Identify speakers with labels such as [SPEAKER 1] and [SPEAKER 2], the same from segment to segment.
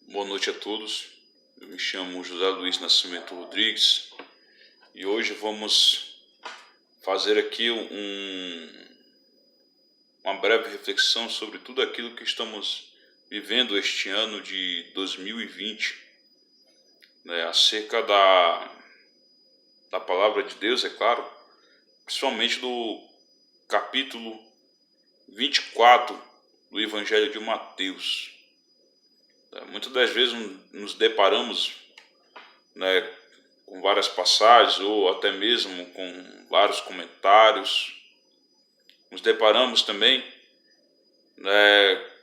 [SPEAKER 1] Boa noite a todos. Eu me chamo José Luiz Nascimento Rodrigues e hoje vamos fazer aqui uma breve reflexão sobre tudo aquilo que estamos vivendo este ano de 2020, acerca da palavra de Deus, é claro, principalmente do capítulo 24 do Evangelho de Mateus. Muitas das vezes nos deparamos, com várias passagens ou até mesmo com vários comentários. Nos deparamos também,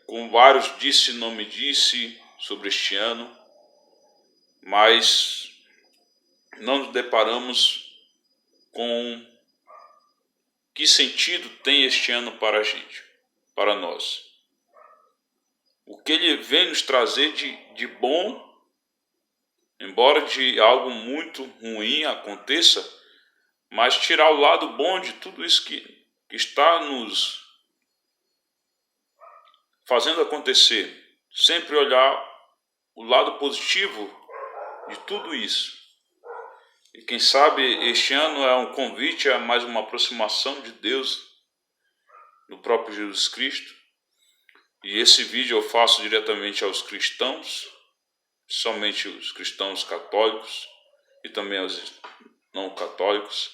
[SPEAKER 1] com vários disse e não me disse sobre este ano, mas não nos deparamos com que sentido tem este ano para a gente, para nós. O que ele vem nos trazer de bom, embora de algo muito ruim aconteça, mas tirar o lado bom de tudo isso que está nos fazendo acontecer. Sempre olhar o lado positivo de tudo isso. E quem sabe este ano é um convite a mais uma aproximação de Deus, do próprio Jesus Cristo. E esse vídeo eu faço diretamente aos cristãos, somente os cristãos católicos e também aos não católicos,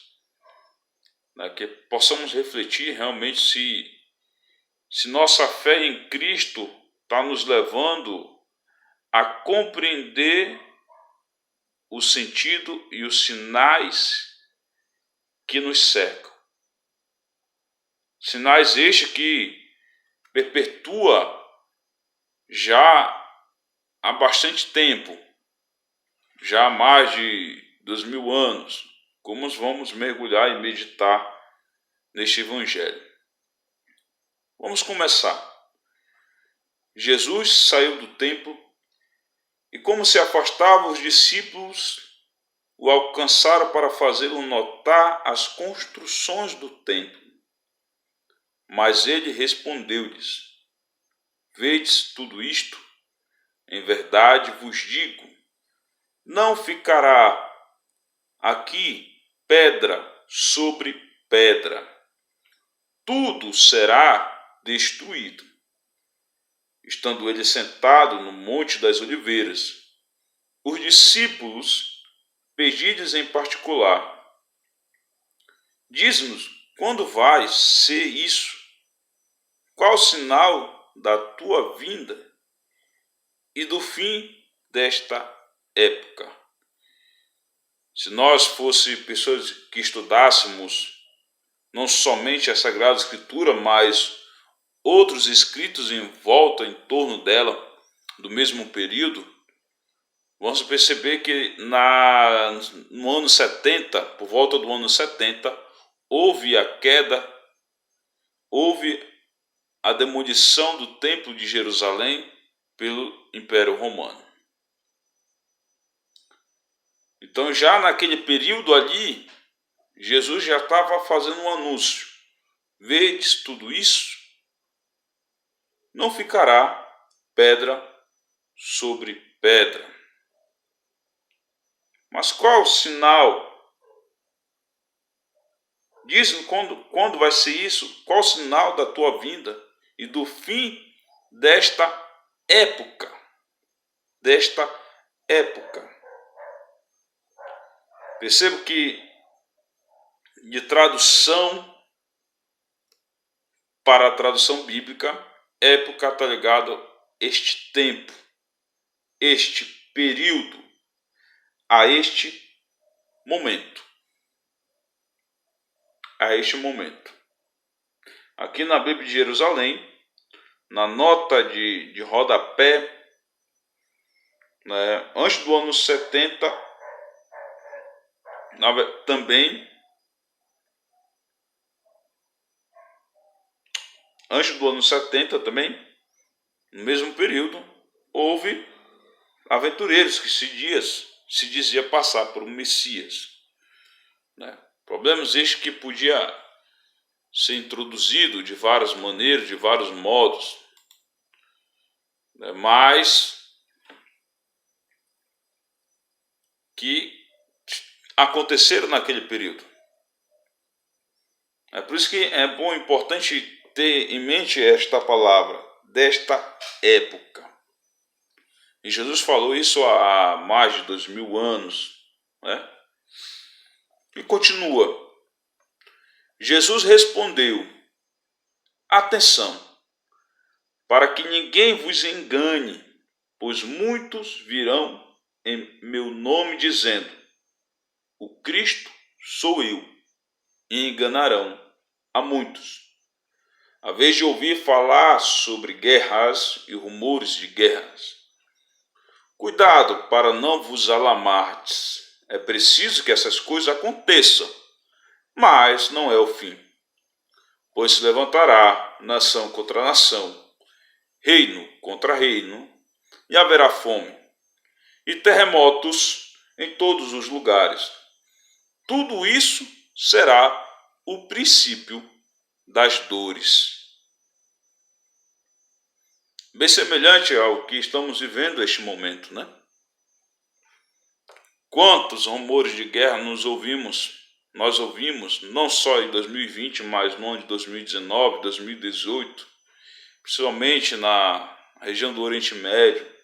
[SPEAKER 1] que possamos refletir realmente se nossa fé em Cristo está nos levando a compreender o sentido e os sinais que nos cercam. Sinais estes que perpetua já há bastante tempo, já há mais de 2000 anos, como vamos mergulhar e meditar neste Evangelho. Vamos começar. Jesus saiu do templo e, como se afastava, os discípulos o alcançaram para fazê-lo notar as construções do templo. Mas ele respondeu-lhes: Vedes tudo isto? Em verdade vos digo, não ficará aqui pedra sobre pedra. Tudo será destruído. Estando ele sentado no Monte das Oliveiras, os discípulos pediram-lhes em particular: Diz-nos, quando vai ser isso? Qual o sinal da tua vinda e do fim desta época? Se nós fossemos pessoas que estudássemos não somente a Sagrada Escritura, mas outros escritos em volta, em torno dela, do mesmo período, vamos perceber que no ano 70, por volta do ano 70, houve a queda, houve a demolição do Templo de Jerusalém pelo Império Romano. Então, já naquele período ali, Jesus já estava fazendo um anúncio: Vedes tudo isso? Não ficará pedra sobre pedra. Mas qual o sinal? Diz-me quando vai ser isso? Qual o sinal da tua vinda e do fim desta época? Desta época. Percebo que de tradução para a tradução bíblica, época está ligado a este tempo, este período, a este momento. A este momento. Aqui na Bíblia de Jerusalém, na nota de rodapé, antes do ano 70, também, antes do ano 70 também, no mesmo período, houve aventureiros que se dizia passar por um Messias. Problemas estes que podia ser introduzido de várias maneiras, de vários modos, mas que aconteceram naquele período. É por isso que é bom, importante ter em mente esta palavra, desta época. E Jesus falou isso há mais de 2000 anos, né? E continua. Jesus respondeu: atenção, para que ninguém vos engane, pois muitos virão em meu nome dizendo: o Cristo sou eu, e enganarão a muitos. A vez de ouvir falar sobre guerras e rumores de guerras. Cuidado para não vos alarmardes. É preciso que essas coisas aconteçam, mas não é o fim. Pois se levantará nação contra nação, reino contra reino, e haverá fome e terremotos em todos os lugares. Tudo isso será o princípio das dores. Bem semelhante ao que estamos vivendo neste momento, né? Quantos rumores de guerra nós ouvimos, não só em 2020, mas no ano de 2019, 2018, principalmente na região do Oriente Médio.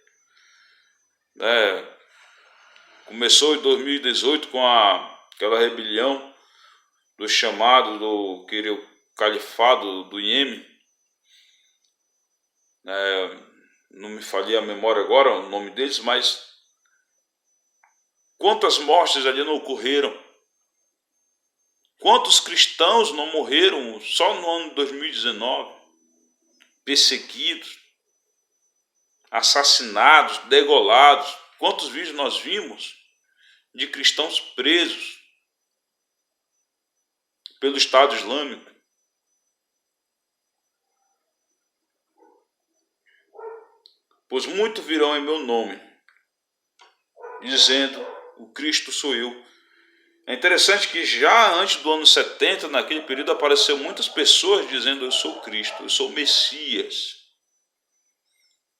[SPEAKER 1] Começou em 2018 com aquela rebelião do chamado do califado do Iêmen. Não me falei a memória agora o nome deles, mas quantas mortes ali não ocorreram? Quantos cristãos não morreram só no ano de 2019? Perseguidos, assassinados, degolados. Quantos vídeos nós vimos de cristãos presos pelo Estado Islâmico? Pois muitos virão em meu nome, dizendo: o Cristo sou eu. É interessante que já antes do ano 70, naquele período, apareceu muitas pessoas dizendo: eu sou Cristo, eu sou Messias.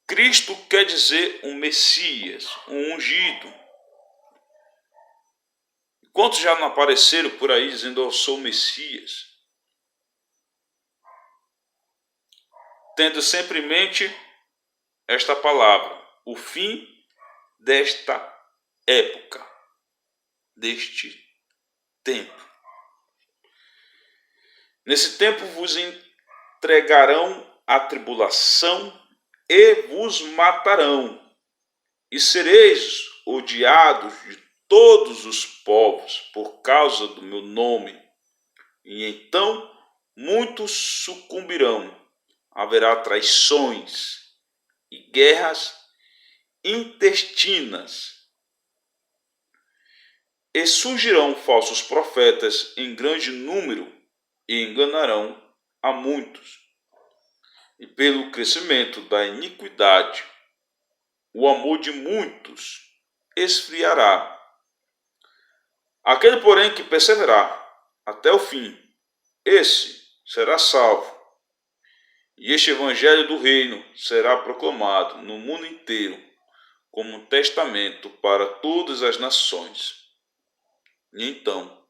[SPEAKER 1] Cristo quer dizer um Messias, um ungido. Quantos já não apareceram por aí dizendo: eu sou Messias? Tendo sempre em mente esta palavra, o fim desta época, deste tempo. Nesse tempo vos entregarão a tribulação e vos matarão, e sereis odiados de todos os povos por causa do meu nome. E então muitos sucumbirão. Haverá traições e guerras intestinas. E surgirão falsos profetas em grande número e enganarão a muitos. E pelo crescimento da iniquidade, o amor de muitos esfriará. Aquele, porém, que perseverar até o fim, esse será salvo. E este evangelho do reino será proclamado no mundo inteiro como um testamento para todas as nações. E então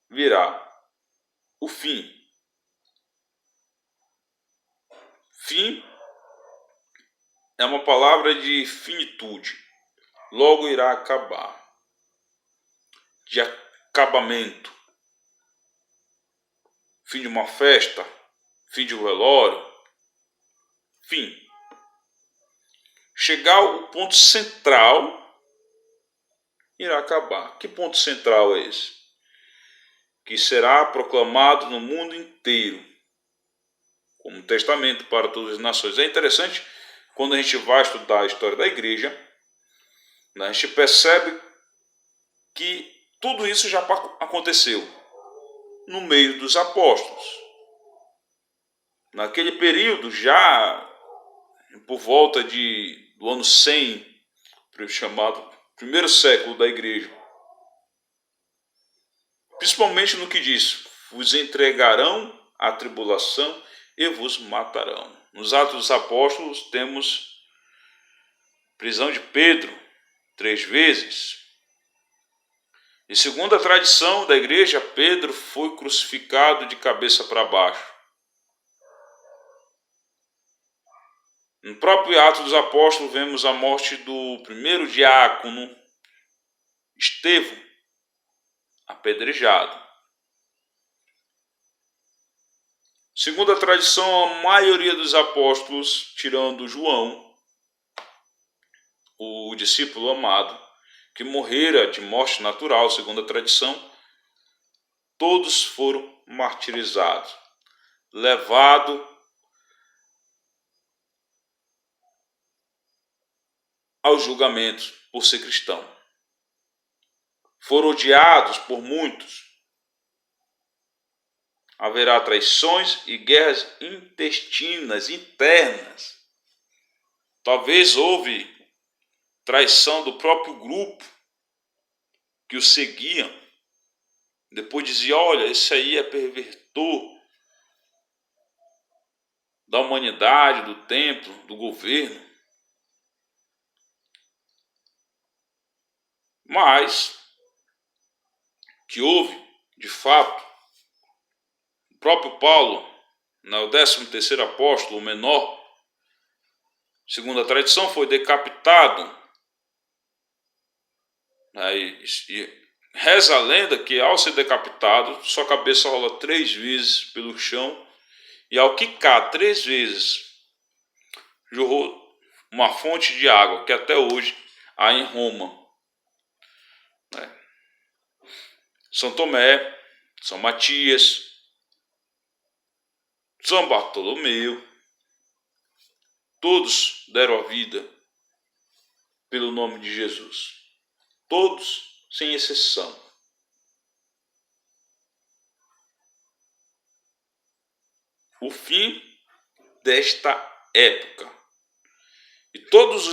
[SPEAKER 1] virá o fim. Fim é uma palavra de finitude. Logo irá acabar. De acabamento. Fim de uma festa. Fim de um velório. Fim. Chegar ao ponto central, irá acabar. Que ponto central é esse? Que será proclamado no mundo inteiro como um testamento para todas as nações. É interessante, quando a gente vai estudar a história da igreja, a gente percebe que tudo isso já aconteceu no meio dos apóstolos. Naquele período, já por volta do ano 100, chamado primeiro século da igreja, principalmente no que diz: vos entregarão a tribulação e vos matarão. Nos Atos dos Apóstolos temos prisão de Pedro 3 vezes, E segundo a tradição da igreja, Pedro foi crucificado de cabeça para baixo. No próprio Atos dos Apóstolos, vemos a morte do primeiro diácono, Estevão, apedrejado. Segundo a tradição, a maioria dos apóstolos, tirando João, o discípulo amado, que morrera de morte natural, segundo a tradição, todos foram martirizados, levados ao julgamento por ser cristão. Foram odiados por muitos. Haverá traições e guerras intestinas, internas. Talvez houve traição do próprio grupo que o seguiam. Depois dizia: olha, esse aí é pervertor da humanidade, do templo, do governo. Mas que houve, de fato, o próprio Paulo, o 13º apóstolo, o menor, segundo a tradição, foi decapitado. E reza a lenda que ao ser decapitado, sua cabeça rola 3 vezes pelo chão e ao quicar 3 vezes, jorrou uma fonte de água que até hoje há em Roma. São Tomé, São Matias, São Bartolomeu, todos deram a vida pelo nome de Jesus. Todos, sem exceção. O fim desta época. E todos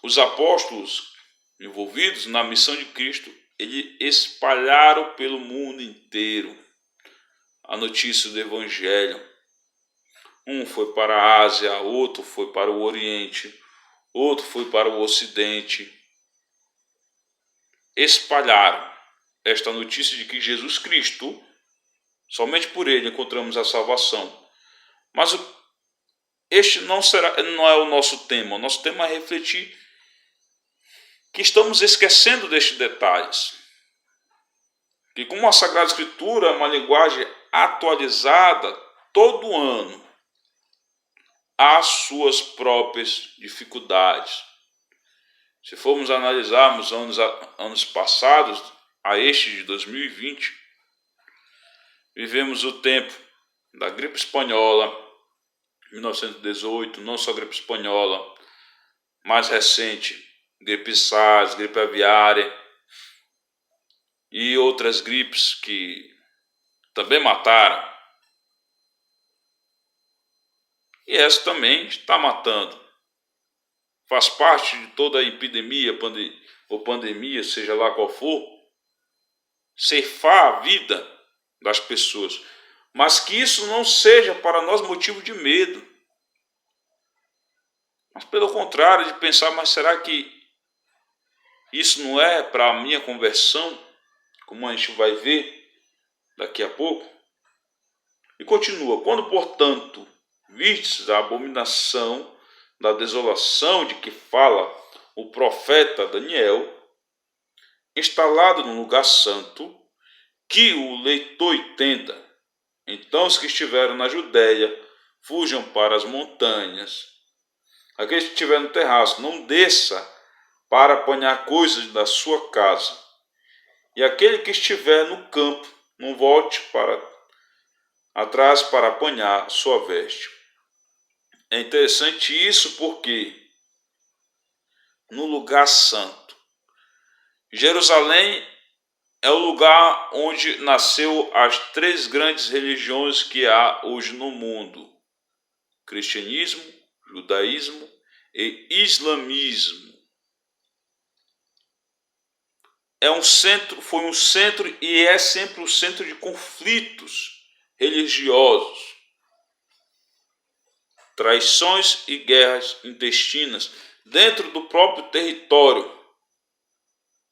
[SPEAKER 1] os apóstolos envolvidos na missão de Cristo, eles espalharam pelo mundo inteiro a notícia do Evangelho. Um foi para a Ásia, outro foi para o Oriente, outro foi para o Ocidente. Espalharam esta notícia de que Jesus Cristo, somente por Ele encontramos a salvação. Mas este não é o nosso tema. O nosso tema é refletir que estamos esquecendo destes detalhes. Que como a Sagrada Escritura é uma linguagem atualizada todo ano, há suas próprias dificuldades. Se formos analisarmos anos passados, a este de 2020, vivemos o tempo da gripe espanhola, 1918, não só gripe espanhola, mais recente, gripe SARS, gripe aviária e outras gripes que também mataram. E essa também está matando. Faz parte de toda a epidemia ou pandemia, seja lá qual for, ceifar a vida das pessoas. Mas que isso não seja para nós motivo de medo. Mas pelo contrário, de pensar, mas será que isso não é para a minha conversão? Como a gente vai ver daqui a pouco. E continua: quando, portanto, vistes a abominação da desolação de que fala o profeta Daniel, instalado no lugar santo, que o leitor entenda. Então os que estiveram na Judéia fujam para as montanhas. Aquele que estiver no terraço, não desça para apanhar coisas da sua casa. E aquele que estiver no campo, não volte para atrás para apanhar sua veste. É interessante isso porque no lugar santo, Jerusalém é o lugar onde nasceu as 3 grandes religiões que há hoje no mundo: cristianismo, judaísmo e islamismo. Foi um centro e é sempre o centro de conflitos religiosos, traições e guerras intestinas dentro do próprio território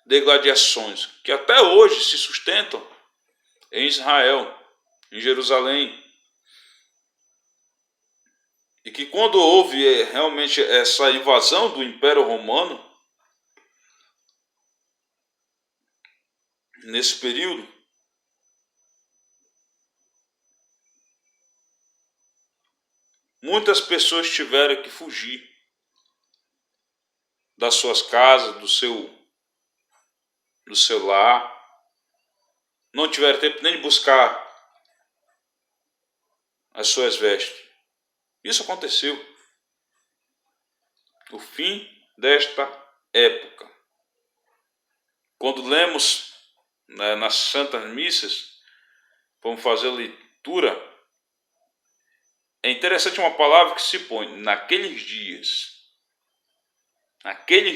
[SPEAKER 1] de gladiações que até hoje se sustentam em Israel, em Jerusalém. E que quando houve realmente essa invasão do Império Romano, nesse período, muitas pessoas tiveram que fugir das suas casas, do seu lar, não tiveram tempo nem de buscar as suas vestes. Isso aconteceu. O fim desta época. Quando lemos nas Santas Missas, vamos fazer a leitura, é interessante uma palavra que se põe naqueles dias, naquele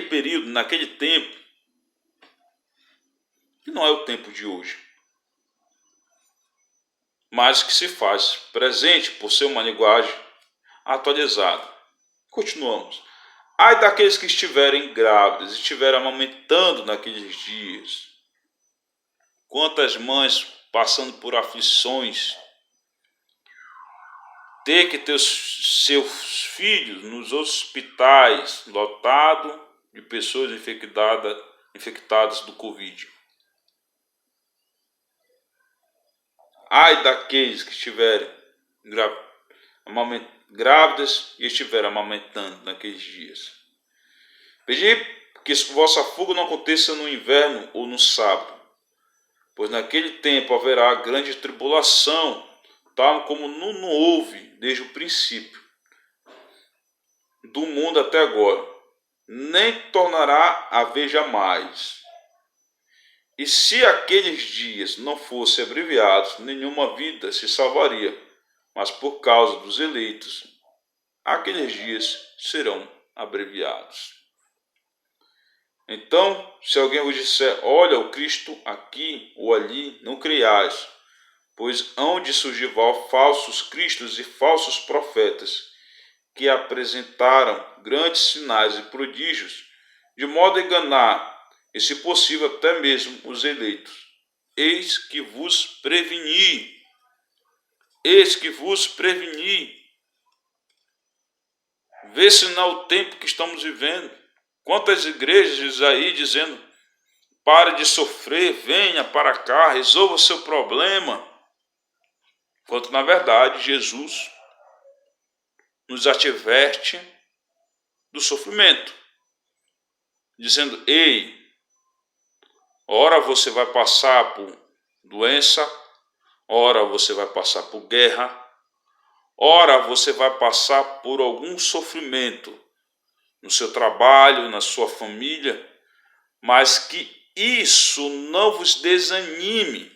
[SPEAKER 1] período, naquele tempo, que não é o tempo de hoje, mas que se faz presente por ser uma linguagem atualizada. Continuamos. Ai daqueles que estiverem grávidos, estiverem amamentando naqueles dias. Quantas mães passando por aflições, ter que ter os seus filhos nos hospitais lotados de pessoas infectadas do Covid. Ai daqueles que estiverem grávidas e estiverem amamentando naqueles dias. Pedi que vossa fuga não aconteça no inverno ou no sábado, pois naquele tempo haverá grande tribulação, tal como não houve desde o princípio do mundo até agora, nem tornará a haver jamais. E se aqueles dias não fossem abreviados, nenhuma vida se salvaria, mas por causa dos eleitos, aqueles dias serão abreviados. Então, se alguém vos disser, olha o Cristo aqui ou ali, não creiais, pois hão de surgir falsos cristos e falsos profetas, que apresentaram grandes sinais e prodígios, de modo a enganar, e se possível até mesmo os eleitos. Eis que vos preveni. Vê se não é o tempo que estamos vivendo. Quantas igrejas aí dizendo, pare de sofrer, venha para cá, resolva o seu problema. Enquanto na verdade Jesus nos adverte do sofrimento, dizendo, ei, ora você vai passar por doença, ora você vai passar por guerra, ora você vai passar por algum sofrimento no seu trabalho, na sua família, mas que isso não vos desanime.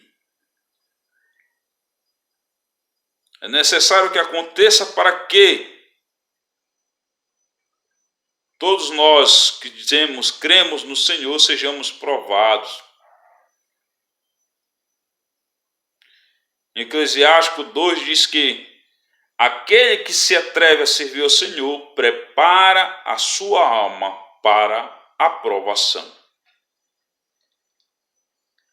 [SPEAKER 1] É necessário que aconteça para que todos nós que dizemos, cremos no Senhor, sejamos provados. Em Eclesiástico 2 diz que aquele que se atreve a servir ao Senhor prepara a sua alma para a provação.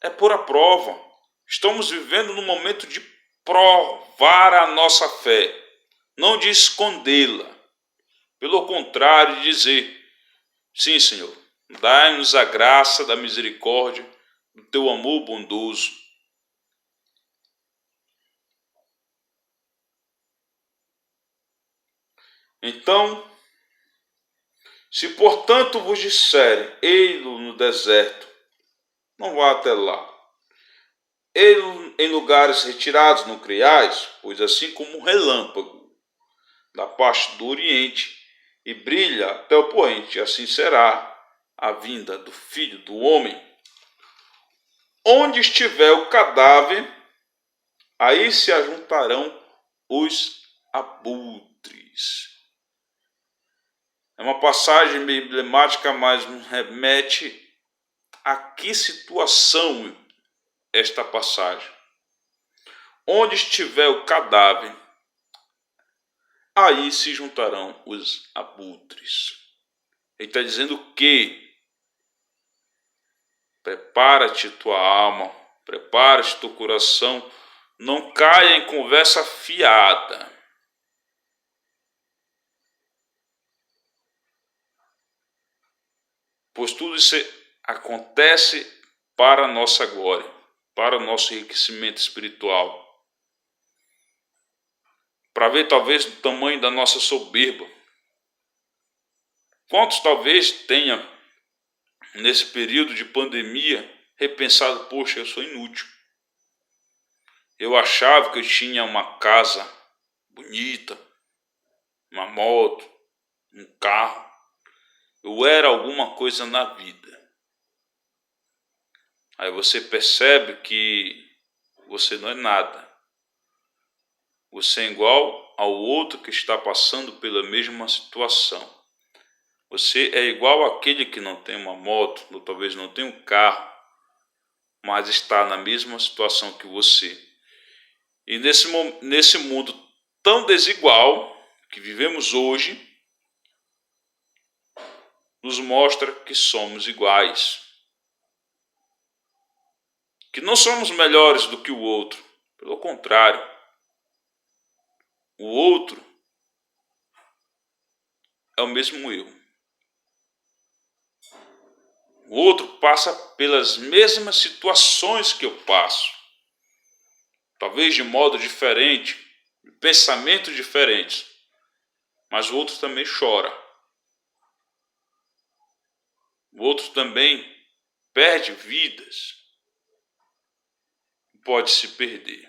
[SPEAKER 1] É por a prova. Estamos vivendo num momento de provar a nossa fé, não de escondê-la. Pelo contrário, de dizer, sim, Senhor, dai-nos a graça da misericórdia, do teu amor bondoso. Então, se portanto vos disserem, ei-lo no deserto, não vá até lá. Ei-lo em lugares retirados, não creiais, pois assim como um relâmpago da parte do oriente e brilha até o poente, assim será a vinda do Filho do Homem. Onde estiver o cadáver, aí se ajuntarão os abutres. É uma passagem meio emblemática, mas remete a que situação esta passagem? Onde estiver o cadáver, aí se juntarão os abutres. Ele está dizendo que prepara-te tua alma, prepara-te teu coração, não caia em conversa fiada. Pois tudo isso acontece para a nossa glória, para o nosso enriquecimento espiritual. Para ver talvez o tamanho da nossa soberba. Quantos talvez tenha, nesse período de pandemia, repensado, poxa, eu sou inútil. Eu achava que eu tinha uma casa bonita, uma moto, um carro. Eu era alguma coisa na vida. Aí você percebe que você não é nada. Você é igual ao outro que está passando pela mesma situação. Você é igual àquele que não tem uma moto, ou talvez não tenha um carro, mas está na mesma situação que você. E nesse mundo tão desigual que vivemos hoje, nos mostra que somos iguais. Que não somos melhores do que o outro. Pelo contrário, o outro é o mesmo eu. O outro passa pelas mesmas situações que eu passo. Talvez de modo diferente, de pensamentos diferentes. Mas o outro também chora. O outro também perde vidas. Pode se perder.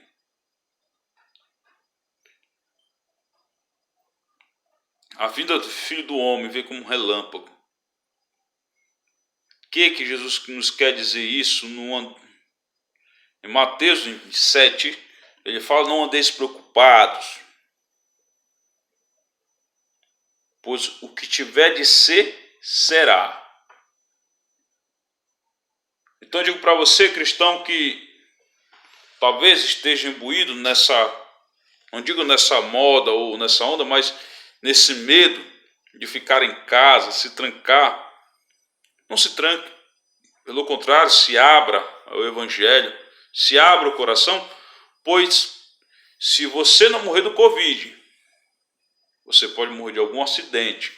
[SPEAKER 1] A vinda do Filho do Homem vem como um relâmpago. O que Jesus nos quer dizer isso? Em Mateus 27, ele fala, não andeis preocupados, pois o que tiver de ser, será. Então eu digo para você, cristão, que talvez esteja imbuído nessa, não digo nessa moda ou nessa onda, mas nesse medo de ficar em casa, se trancar. Não se tranque. Pelo contrário, se abra ao Evangelho, se abra o coração, pois se você não morrer do Covid, você pode morrer de algum acidente.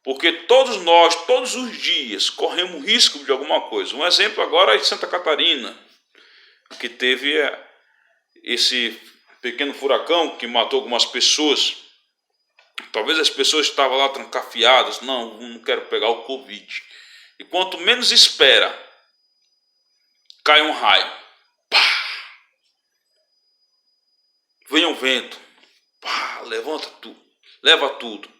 [SPEAKER 1] Porque todos nós, todos os dias, corremos risco de alguma coisa. Um exemplo agora é de Santa Catarina, que teve esse pequeno furacão que matou algumas pessoas. Talvez as pessoas estavam lá trancafiadas, não quero pegar o Covid. E quanto menos espera, cai um raio. Pá! Vem um vento. Pá! Levanta tudo, leva tudo.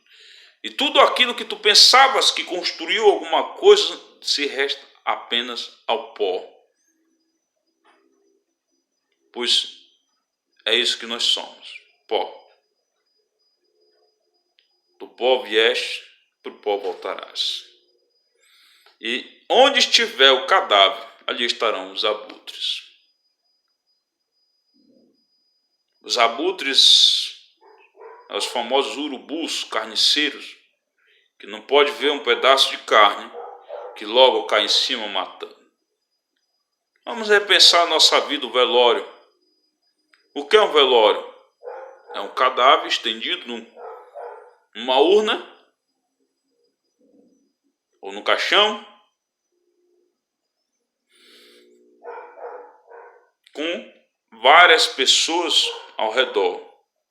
[SPEAKER 1] E tudo aquilo que tu pensavas que construiu alguma coisa se resta apenas ao pó. Pois é isso que nós somos, pó. Do pó vieste, para o pó voltarás. E onde estiver o cadáver, ali estarão os abutres. Os abutres, os famosos urubus carniceiros, que não pode ver um pedaço de carne, que logo cai em cima matando. Vamos repensar a nossa vida, o velório. O que é um velório? É um cadáver estendido numa urna, ou no caixão, com várias pessoas ao redor,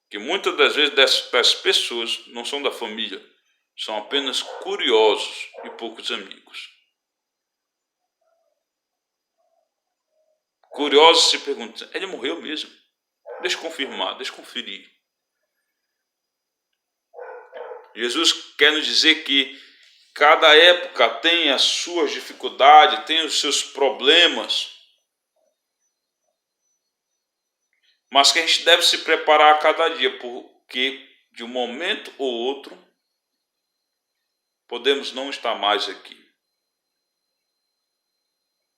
[SPEAKER 1] que muitas das vezes dessas pessoas não são da família, são apenas curiosos e poucos amigos. Curiosos se perguntam, ele morreu mesmo? Deixa eu confirmar, deixa eu conferir. Jesus quer nos dizer que cada época tem as suas dificuldades, tem os seus problemas, mas que a gente deve se preparar a cada dia, porque de um momento ou outro podemos não estar mais aqui.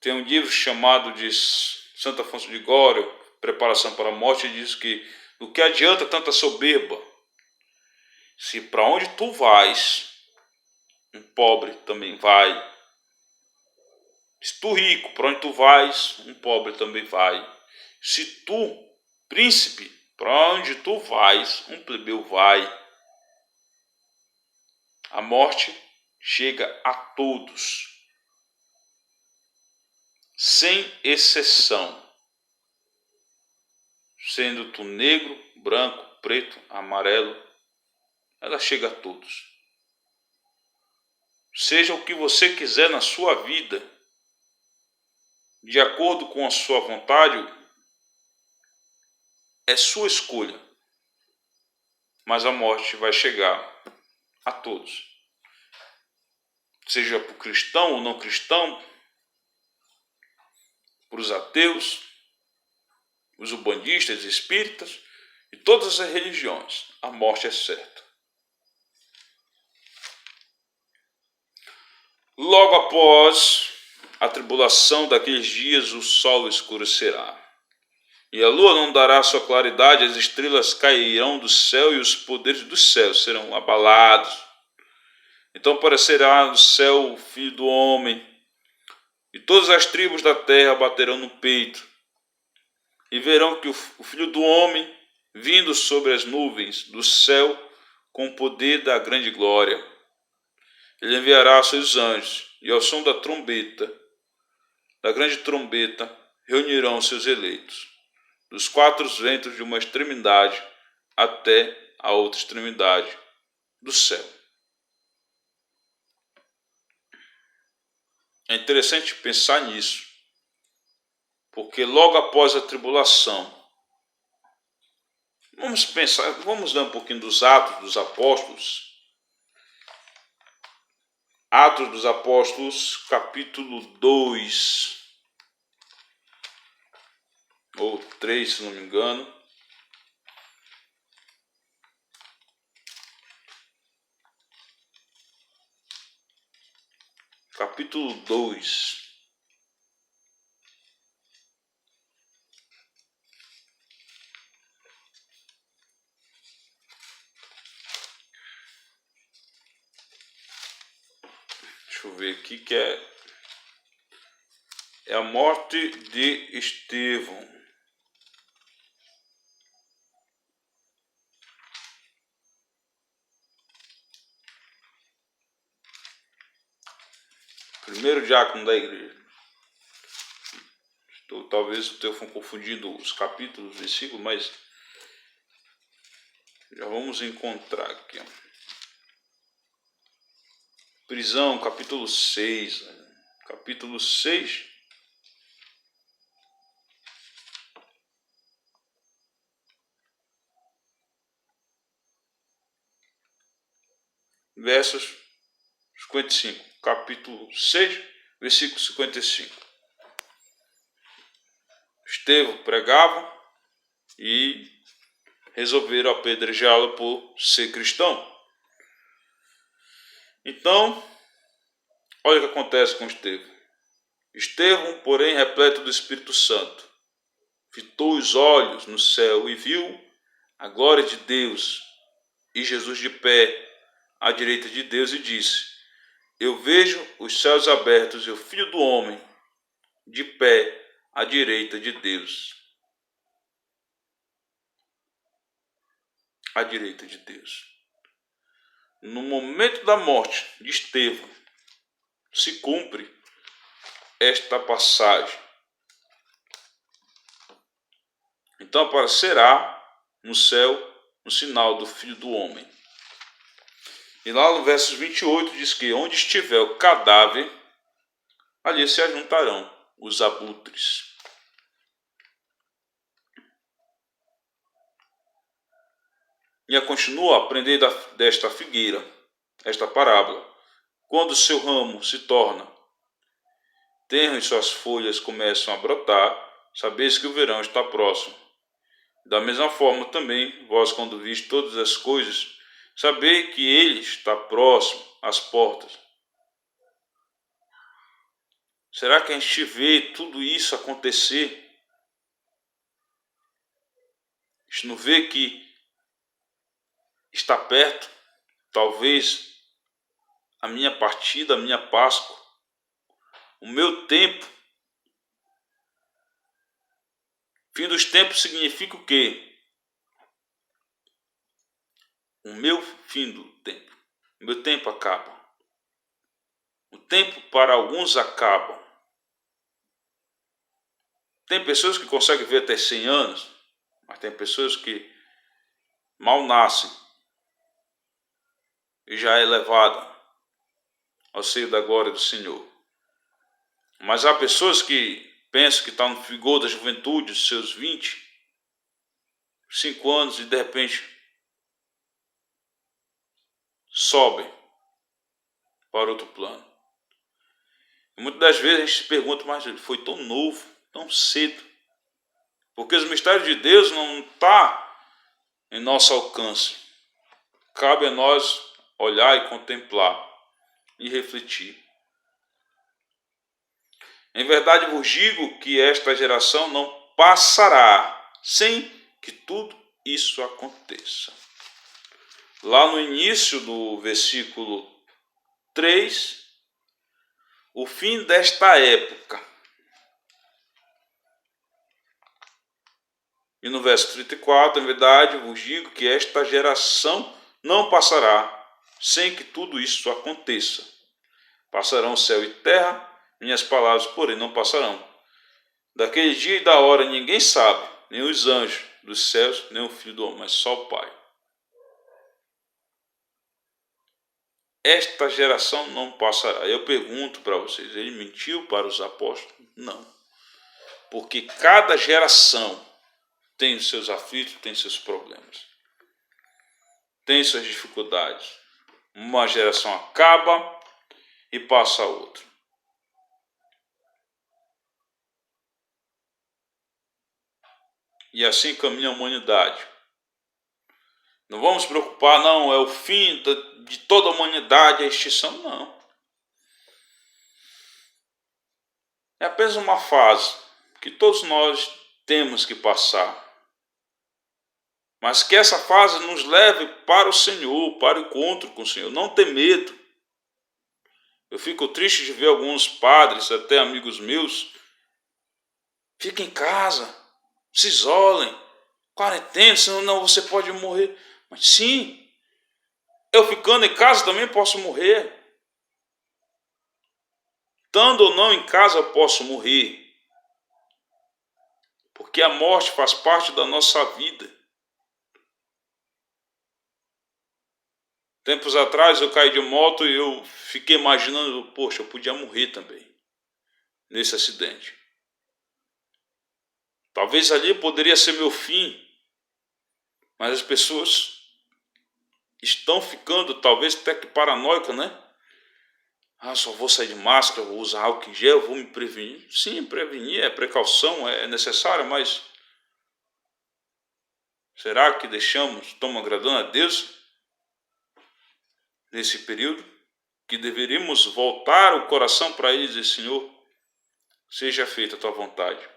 [SPEAKER 1] Tem um livro chamado de Santo Afonso de Ligório, Preparação para a Morte, e diz que do que adianta tanta soberba Se para onde tu vais, um pobre também vai. Se tu rico, para onde tu vais, um pobre também vai. Se tu, príncipe, para onde tu vais, um plebeu vai. A morte chega a todos, sem exceção. Sendo tu negro, branco, preto, amarelo, ela chega a todos. Seja o que você quiser na sua vida, de acordo com a sua vontade, é sua escolha. Mas a morte vai chegar a todos. Seja para o cristão ou não cristão, para os ateus, os umbandistas, espíritas e todas as religiões, a morte é certa. Logo após a tribulação daqueles dias, o sol escurecerá, e a lua não dará sua claridade, as estrelas cairão do céu e os poderes do céu serão abalados. Então aparecerá no céu o Filho do Homem, e todas as tribos da terra baterão no peito, e verão que o Filho do Homem, vindo sobre as nuvens do céu, com o poder da grande glória. Ele enviará seus anjos, e ao som da trombeta, da grande trombeta, reunirão seus eleitos, dos quatro ventos de uma extremidade até a outra extremidade do céu. É interessante pensar nisso, porque logo após a tribulação, vamos ler um pouquinho dos Atos dos Apóstolos. Atos dos Apóstolos, capítulo 2, ou 3, se não me engano. Capítulo 2. Deixa eu ver aqui que é a morte de Estevão. Primeiro diácono da igreja. Talvez eu tenha confundido os capítulos, os versículos, mas já vamos encontrar aqui. Prisão, capítulo 6. Capítulo 6. Versos 55. Capítulo 6, versículo 55. Estevão pregava e resolveram apedrejá-lo por ser cristão. Então, olha o que acontece com Estevão. Estevão, porém, repleto do Espírito Santo, fitou os olhos no céu e viu a glória de Deus e Jesus de pé à direita de Deus, e disse: Eu vejo os céus abertos e o Filho do Homem de pé à direita de Deus. À direita de Deus. No momento da morte de Estevão, se cumpre esta passagem. Então aparecerá no céu o sinal do Filho do Homem. E lá no versos 28 diz que onde estiver o cadáver, ali se ajuntarão os abutres. E continua a aprender desta figueira, esta parábola. Quando seu ramo se torna tenro e suas folhas começam a brotar, sabeis que o verão está próximo. Da mesma forma também, vós quando viste todas as coisas, sabei que ele está próximo às portas. Será que a gente vê tudo isso acontecer? A gente não vê que está perto? talvez a minha partida, a minha Páscoa, o meu tempo. Fim dos tempos significa o quê? O meu fim do tempo. O meu tempo acaba. O tempo para alguns acaba. Tem pessoas que conseguem ver até 100 anos, mas tem pessoas que mal nascem e já é levada ao seio da glória do Senhor. Mas há pessoas que pensam que estão no vigor da juventude, dos seus 25 anos, e de repente sobem para outro plano. E muitas das vezes a gente se pergunta, mas ele foi tão novo, tão cedo. Porque os mistérios de Deus não estão em nosso alcance. Cabe a nós olhar e contemplar e refletir. Em verdade vos digo que esta geração não passará sem que tudo isso aconteça. Lá no início do versículo 3, o fim desta época. E no verso 34, em verdade vos digo que esta geração não passará sem que tudo isso aconteça. Passarão céu e terra, minhas palavras, porém, não passarão. Daquele dia e da hora ninguém sabe, nem os anjos dos céus, nem o Filho do Homem, mas só o Pai. Esta geração não passará. Eu pergunto para vocês, ele mentiu para os apóstolos? Não. Porque cada geração tem os seus aflitos, tem seus problemas, tem suas dificuldades. Uma geração acaba e passa a outra. E assim caminha a humanidade. Não vamos nos preocupar, não, é o fim de toda a humanidade, a extinção, não. É apenas uma fase que todos nós temos que passar. Mas que essa fase nos leve para o Senhor, para o encontro com o Senhor. Não ter medo. Eu fico triste de ver alguns padres, até amigos meus, fiquem em casa, se isolem, quarentena, senão não, você pode morrer. Mas sim, eu ficando em casa também posso morrer. Estando ou não em casa eu posso morrer. Porque a morte faz parte da nossa vida. Tempos atrás eu caí de moto e eu fiquei imaginando, poxa, eu podia morrer também nesse acidente. Talvez ali poderia ser meu fim, mas as pessoas estão ficando talvez até que paranoicas, né? Ah, só vou sair de máscara, vou usar álcool em gel, vou me prevenir. Sim, prevenir é precaução, é necessário, mas será que estamos agradando a Deus nesse período? Que deveríamos voltar o coração para Ele e dizer, Senhor, seja feita a tua vontade.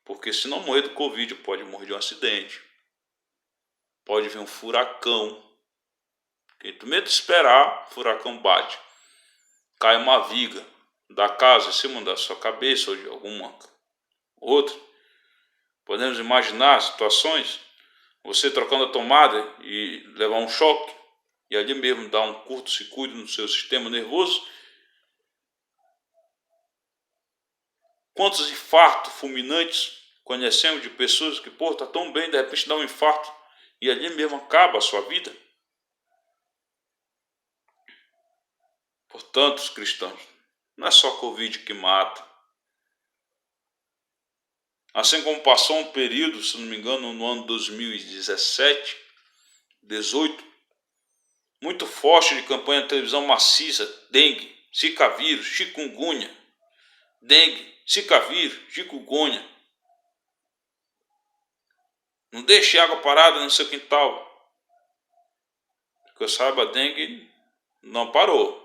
[SPEAKER 1] Porque se não morrer do Covid, pode morrer de um acidente. Pode vir um furacão. Porque tu medo de esperar, o furacão bate. Cai uma viga da casa em cima da sua cabeça ou de alguma outra. Podemos imaginar situações, você trocando a tomada e levar um choque, e ali mesmo dar um curto-circuito no seu sistema nervoso. Quantos infartos fulminantes conhecemos de pessoas que, está tão bem, de repente dá um infarto e ali mesmo acaba a sua vida? Portanto, os cristãos, não é só Covid que mata. Assim como passou um período, se não me engano, no ano 2017, 18, muito forte de campanha de televisão maciça, dengue, zika vírus, chikungunya, dengue, zika vírus, chikungunya. Não deixe água parada no seu quintal. Que eu saiba, a dengue não parou.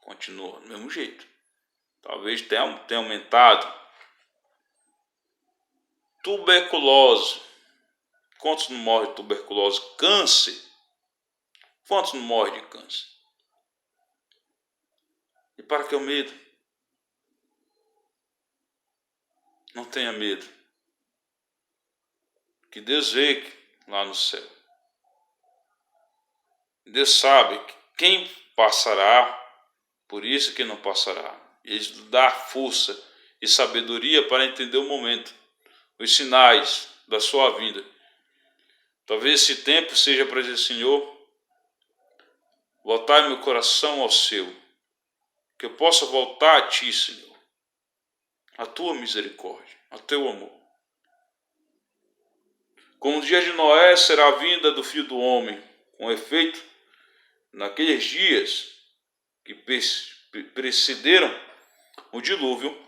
[SPEAKER 1] Continua do mesmo jeito. Talvez tenha aumentado. Tuberculose. Quantos não morrem de tuberculose? Câncer. Quantos não morrem de câncer? E para que o medo? Não tenha medo. Que Deus vê lá no céu. Deus sabe quem passará, por isso que não passará. Ele dá força e sabedoria para entender o momento, os sinais da sua vinda. Talvez esse tempo seja para dizer: Senhor, voltai meu coração ao seu, que eu possa voltar a ti, Senhor, a tua misericórdia, a teu amor. Como o dia de Noé será a vinda do Filho do Homem, com efeito, naqueles dias que precederam o dilúvio,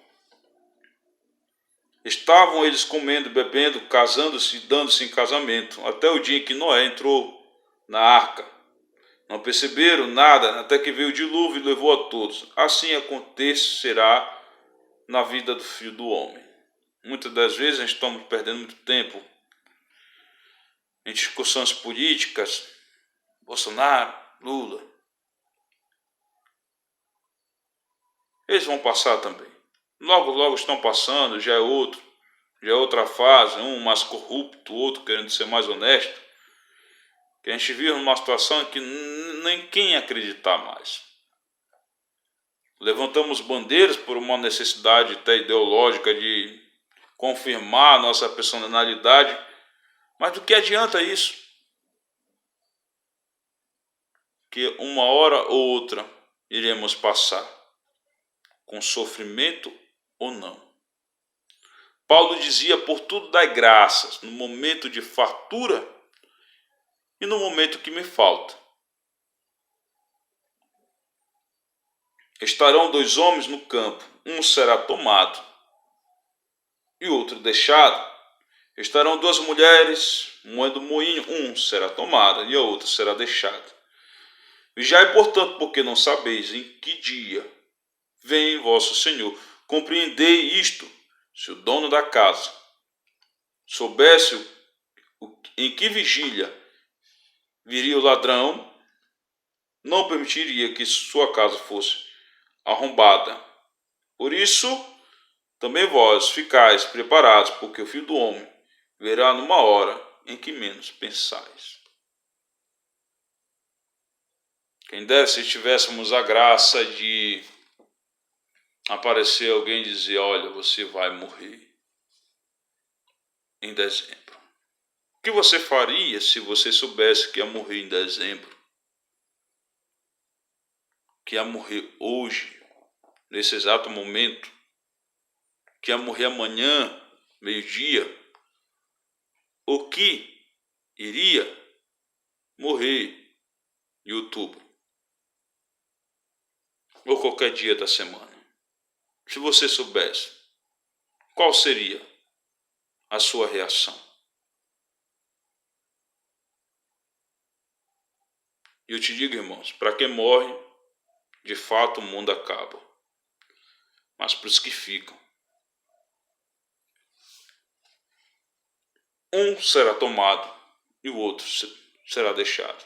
[SPEAKER 1] estavam eles comendo, bebendo, casando-se e dando-se em casamento, até o dia em que Noé entrou na arca. Não perceberam nada até que veio o dilúvio e levou a todos. Assim acontecerá na vida do Filho do Homem. Muitas das vezes a gente estamos perdendo muito tempo em discussões políticas, Bolsonaro, Lula. Eles vão passar também. Logo, logo estão passando, já é outra fase, um mais corrupto, outro querendo ser mais honesto. Que a gente vive numa situação em que nem quem acreditar mais. Levantamos bandeiras por uma necessidade até ideológica de confirmar a nossa personalidade, mas do que adianta isso? Que uma hora ou outra iremos passar, com sofrimento ou não. Paulo dizia: por tudo dai graças, no momento de fartura e no momento que me falta. Estarão dois homens no campo, um será tomado e outro deixado. Estarão duas mulheres moendo moinho, um será tomado e a outra será deixada. Vigiai, portanto, porque não sabeis em que dia vem vosso Senhor. Compreendei isto: se o dono da casa soubesse em que vigília viria o ladrão, não permitiria que sua casa fosse arrombada. Por isso, também vós ficais preparados, porque o Filho do Homem virá numa hora em que menos pensais. Quem dera se tivéssemos a graça de aparecer alguém e dizer: olha, você vai morrer em dezembro. O que você faria se você soubesse que ia morrer em dezembro? Que ia morrer hoje, nesse exato momento? Que ia morrer amanhã, meio-dia? Ou que iria morrer em outubro? Ou qualquer dia da semana? Se você soubesse, qual seria a sua reação? E eu te digo, irmãos, para quem morre, de fato o mundo acaba. Mas para os que ficam, um será tomado e o outro será deixado.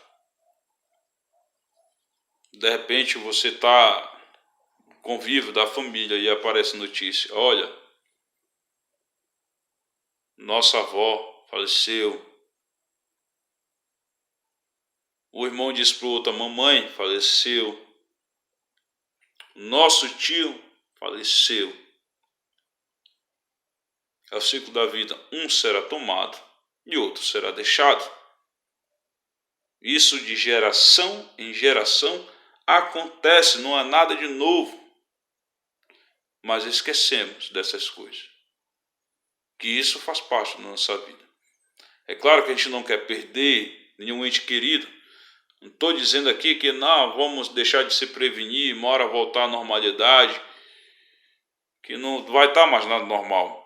[SPEAKER 1] De repente você está convívio da família e aparece notícia: olha, nossa avó faleceu. O irmão diz para o outro: mamãe faleceu. Nosso tio faleceu. É o ciclo da vida. Um será tomado e outro será deixado. Isso de geração em geração acontece, não há nada de novo. Mas esquecemos dessas coisas. Que isso faz parte da nossa vida. É claro que a gente não quer perder nenhum ente querido. Não estou dizendo aqui que não, vamos deixar de se prevenir, uma hora voltar à normalidade, que não vai estar mais nada normal.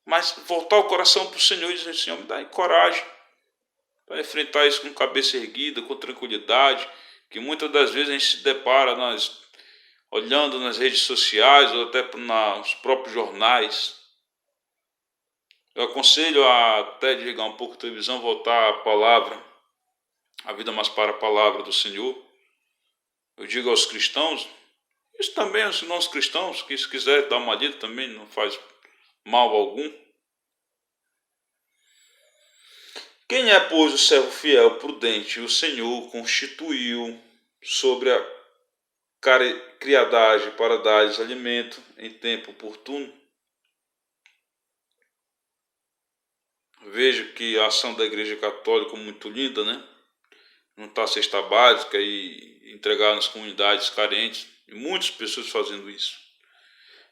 [SPEAKER 1] Mas voltar o coração para o Senhor e dizer: Senhor, me dá coragem para enfrentar isso com cabeça erguida, com tranquilidade, que muitas das vezes a gente se depara olhando nas redes sociais ou até nos próprios jornais. Eu aconselho a até desligar um pouco a televisão, voltar à palavra, a vida mais para a palavra do Senhor. Eu digo aos cristãos, isso também aos não cristãos, que se quiser dar uma lida também não faz mal algum. Quem é, pois, o servo fiel, prudente, o Senhor constituiu sobre a criadagem para dar-lhes alimento em tempo oportuno? Vejo que a ação da Igreja Católica é muito linda, né? Juntar a cesta básica e entregar nas comunidades carentes. E muitas pessoas fazendo isso.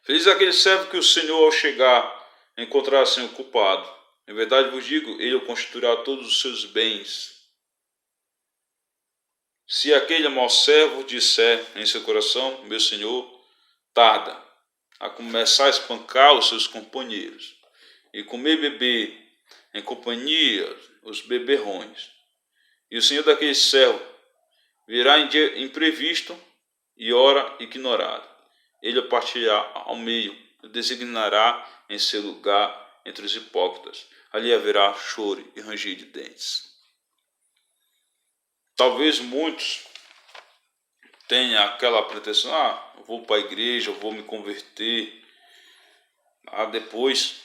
[SPEAKER 1] Feliz é aquele servo que o Senhor, ao chegar, encontrará sem o culpado. Em verdade vos digo, ele o constituirá todos os seus bens. Se aquele mau servo disser em seu coração, meu senhor tarda, a começar a espancar os seus companheiros, e comer e beber em companhia os beberrões, e o senhor daquele servo virá em dia imprevisto e hora ignorada, ele o partirá ao meio, o designará em seu lugar entre os hipócritas, ali haverá choro e ranger de dentes. Talvez muitos tenham aquela pretensão, eu vou para a igreja, eu vou me converter, depois,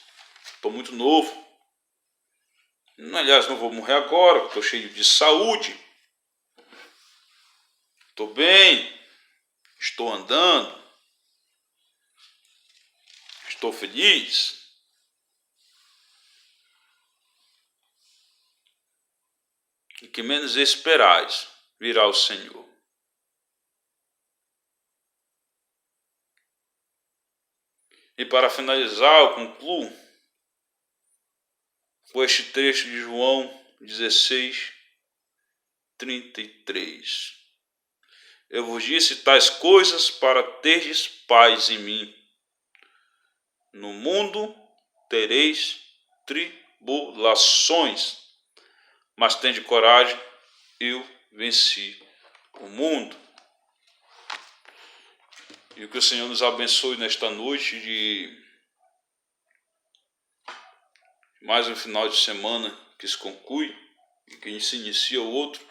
[SPEAKER 1] estou muito novo. Aliás, não vou morrer agora, estou cheio de saúde, estou bem, estou andando, estou feliz. E que menos esperais virá o Senhor. E para finalizar, eu concluo com este trecho de João 16:33. Eu vos disse tais coisas para terdes paz em mim. No mundo tereis tribulações, mas tende coragem, eu venci o mundo. E que o Senhor nos abençoe nesta noite de mais um final de semana que se conclui e que se inicia o outro,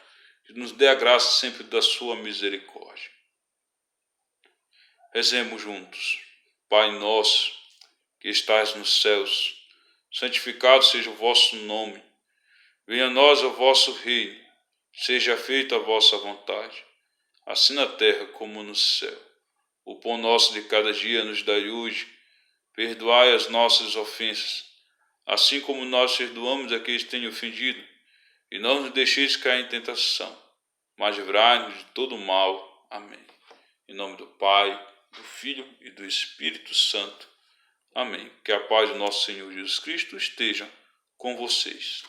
[SPEAKER 1] que nos dê a graça sempre da sua misericórdia. Rezemos juntos. Pai nosso, que estás nos céus, santificado seja o vosso nome. Venha a nós o vosso reino. Seja feita a vossa vontade, assim na terra como no céu. O pão nosso de cada dia nos dai hoje. Perdoai as nossas ofensas, assim como nós perdoamos aqueles que têm ofendido. E não nos deixeis cair em tentação, mas livrai-nos de todo o mal. Amém. Em nome do Pai, do Filho e do Espírito Santo. Amém. Que a paz do nosso Senhor Jesus Cristo esteja com vocês.